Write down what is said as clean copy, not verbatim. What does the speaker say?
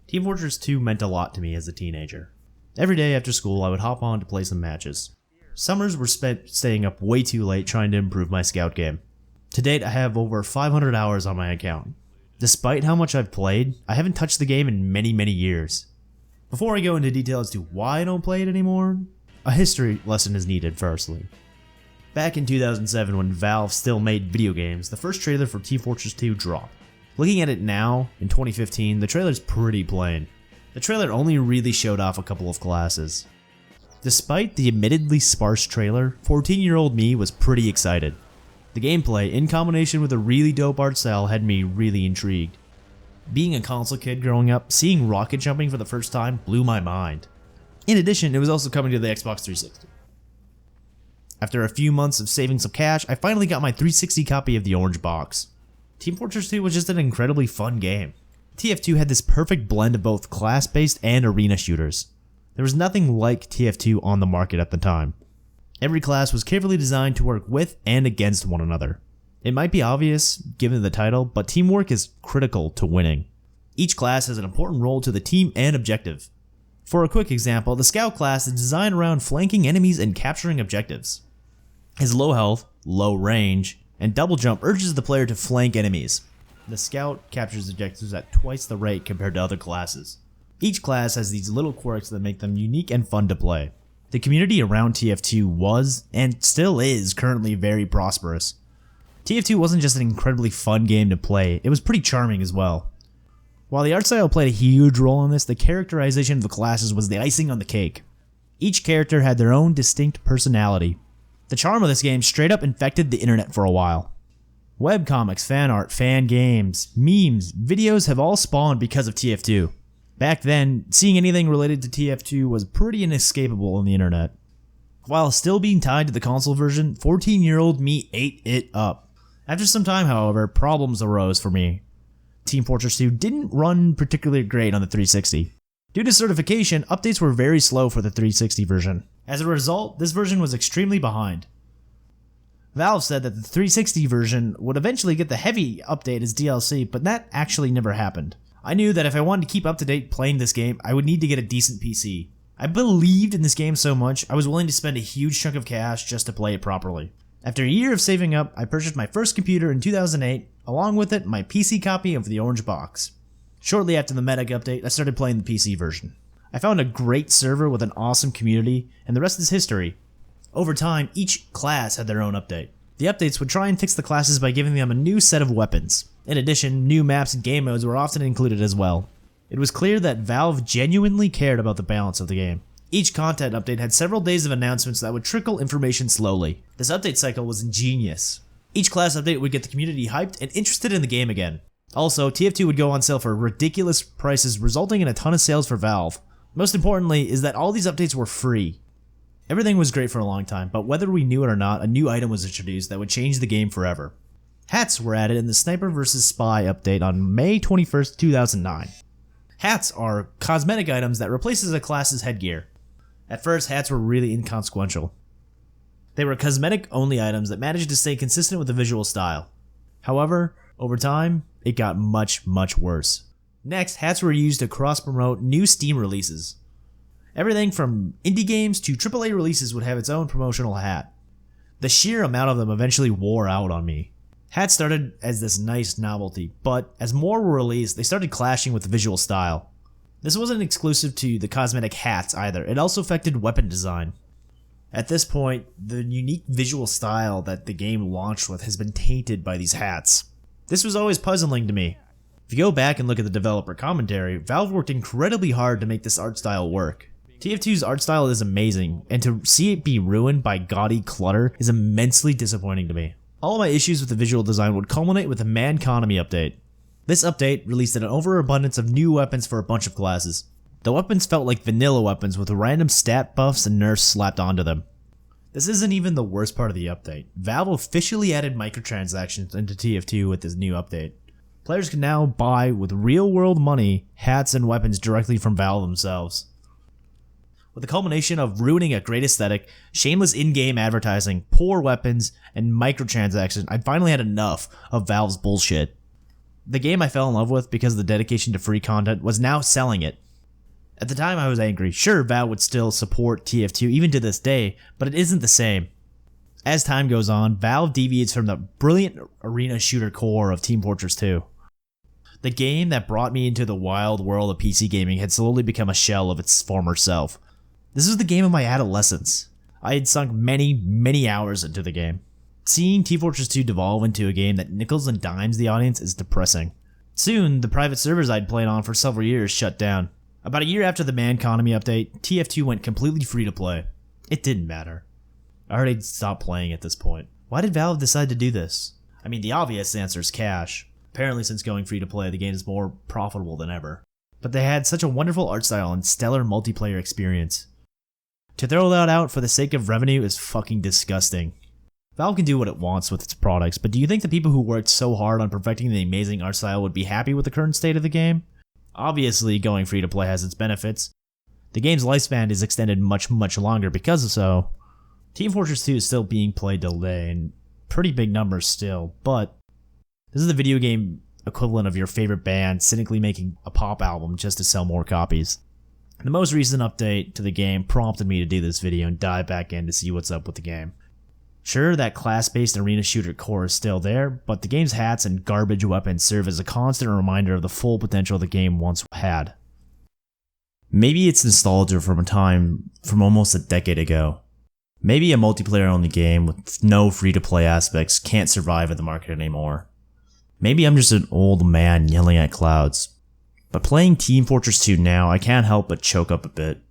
Team Fortress 2 meant a lot to me as a teenager. Every day after school, I would hop on to play some matches. Summers were spent staying up way too late trying to improve my scout game. To date, I have over 500 hours on my account. Despite how much I've played, I haven't touched the game in many years. Before I go into detail as to why I don't play it anymore, a history lesson is needed firstly. Back in 2007, when Valve still made video games, the first trailer for Team Fortress 2 dropped. Looking at it now, in 2015, the trailer's pretty plain. The trailer only really showed off a couple of classes. Despite the admittedly sparse trailer, 14-year-old me was pretty excited. The gameplay, in combination with a really dope art style, had me really intrigued. Being a console kid growing up, seeing rocket jumping for the first time blew my mind. In addition, it was also coming to the Xbox 360. After a few months of saving some cash, I finally got my 360 copy of the orange box. Team Fortress 2 was just an incredibly fun game. TF2 had this perfect blend of both class-based and arena shooters. There was nothing like TF2 on the market at the time. Every class was carefully designed to work with and against one another. It might be obvious, given the title, but teamwork is critical to winning. Each class has an important role to the team and objective. For a quick example, the Scout class is designed around flanking enemies and capturing objectives. His low health, low range, and double jump urges the player to flank enemies. The Scout captures objectives at twice the rate compared to other classes. Each class has these little quirks that make them unique and fun to play. The community around TF2 was, and still is, currently very prosperous. TF2 wasn't just an incredibly fun game to play, it was pretty charming as well. While the art style played a huge role in this, the characterization of the classes was the icing on the cake. Each character had their own distinct personality. The charm of this game straight up infected the internet for a while. Webcomics, fan art, fan games, memes, videos have all spawned because of TF2. Back then, seeing anything related to TF2 was pretty inescapable on the internet. While still being tied to the console version, 14-year-old me ate it up. After some time, however, problems arose for me. Team Fortress 2 didn't run particularly great on the 360. Due to certification, updates were very slow for the 360 version. As a result, this version was extremely behind. Valve said that the 360 version would eventually get the heavy update as DLC, but that actually never happened. I knew that if I wanted to keep up to date playing this game, I would need to get a decent PC. I believed in this game so much, I was willing to spend a huge chunk of cash just to play it properly. After a year of saving up, I purchased my first computer in 2008, along with it my PC copy of the orange box. Shortly after the Medic update, I started playing the PC version. I found a great server with an awesome community, and the rest is history. Over time, each class had their own update. The updates would try and fix the classes by giving them a new set of weapons. In addition, new maps and game modes were often included as well. It was clear that Valve genuinely cared about the balance of the game. Each content update had several days of announcements that would trickle information slowly. This update cycle was ingenious. Each class update would get the community hyped and interested in the game again. Also, TF2 would go on sale for ridiculous prices, resulting in a ton of sales for Valve. Most importantly is that all these updates were free. Everything was great for a long time, but whether we knew it or not, a new item was introduced that would change the game forever. Hats were added in the Sniper vs. Spy update on May 21st, 2009. Hats are cosmetic items that replaces a class's headgear. At first, hats were really inconsequential. They were cosmetic-only items that managed to stay consistent with the visual style. However, over time, it got much worse. Next, hats were used to cross-promote new Steam releases. Everything from indie games to AAA releases would have its own promotional hat. The sheer amount of them eventually wore out on me. Hats started as this nice novelty, but as more were released, they started clashing with the visual style. This wasn't exclusive to the cosmetic hats either, it also affected weapon design. At this point, the unique visual style that the game launched with has been tainted by these hats. This was always puzzling to me. If you go back and look at the developer commentary, Valve worked incredibly hard to make this art style work. TF2's art style is amazing, and to see it be ruined by gaudy clutter is immensely disappointing to me. All of my issues with the visual design would culminate with the Man-Economy update. This update released an overabundance of new weapons for a bunch of classes. The weapons felt like vanilla weapons with random stat buffs and nerfs slapped onto them. This isn't even the worst part of the update. Valve officially added microtransactions into TF2 with this new update. Players can now buy with real-world money hats and weapons directly from Valve themselves. With the culmination of ruining a great aesthetic, shameless in-game advertising, poor weapons, and microtransactions, I finally had enough of Valve's bullshit. The game I fell in love with because of the dedication to free content was now selling it. At the time I was angry. Sure, Valve would still support TF2 even to this day, but it isn't the same. As time goes on, Valve deviates from the brilliant arena shooter core of Team Fortress 2. The game that brought me into the wild world of PC gaming had slowly become a shell of its former self. This was the game of my adolescence. I had sunk many hours into the game. Seeing Team Fortress 2 devolve into a game that nickels and dimes the audience is depressing. Soon, the private servers I'd played on for several years shut down. About a year after the Manconomy update, TF2 went completely free to play. It didn't matter. I already stopped playing at this point. Why did Valve decide to do this? I mean, the obvious answer is cash. Apparently, since going free to play, the game is more profitable than ever. But they had such a wonderful art style and stellar multiplayer experience. To throw that out for the sake of revenue is fucking disgusting. Valve can do what it wants with its products, but do you think the people who worked so hard on perfecting the amazing art style would be happy with the current state of the game? Obviously, going free to play has its benefits. The game's lifespan is extended much longer because of so. Team Fortress 2 is still being played today, in pretty big numbers still, but this is the video game equivalent of your favorite band cynically making a pop album just to sell more copies. The most recent update to the game prompted me to do this video and dive back in to see what's up with the game. Sure, that class-based arena shooter core is still there, but the game's hats and garbage weapons serve as a constant reminder of the full potential the game once had. Maybe it's nostalgia from a time from almost a decade ago. Maybe a multiplayer-only game with no free-to-play aspects can't survive in the market anymore. Maybe I'm just an old man yelling at clouds. But playing Team Fortress 2 now, I can't help but choke up a bit.